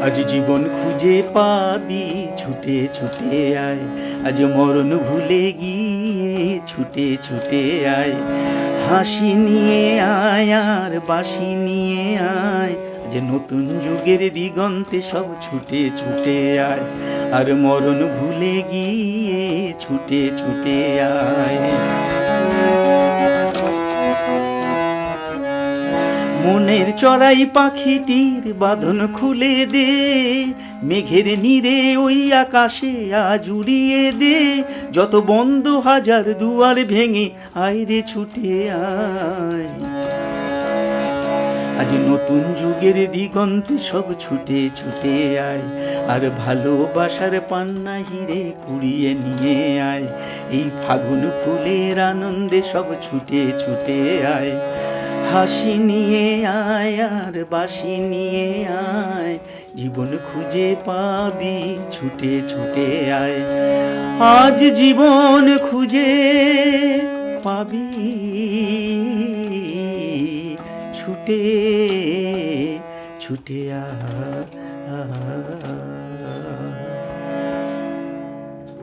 আজ জীবন খুঁজে পাবি, ছুটে ছুটে আয়। আজ মরণ ভুলে গিয়ে ছুটে ছুটে আয়। হাসি নিয়ে আয় আর বাঁশি নিয়ে আয়। যে নতুন যুগের দিগন্তে সব ছুটে ছুটে আয়। আর মরণ ভুলে গিয়ে ছুটে ছুটে আয়। মনের চড়াই পাখিটির বাঁধন খুলে দে, মেঘের নীরে ওই আকাশে আজ উড়িয়ে দে। যত বন্ধ হাজার দুয়ার ভেঙে আয় রে ছুটে আয়। আজ নতুন যুগের দিগন্তে সব ছুটে ছুটে আয়। আর ভালোবাসার পান্না হিরে কুড়িয়ে নিয়ে আয়। এই ফাগুন ফুলের আনন্দে সব ছুটে ছুটে আয়। হাসি নিয়ে আয় আর বাঁশি নিয়ে আয়। জীবন খুঁজে পাবি, ছুটে ছুটে আয়। আজ জীবন খুঁজে পাবি, ছুটে ছুটে আয়।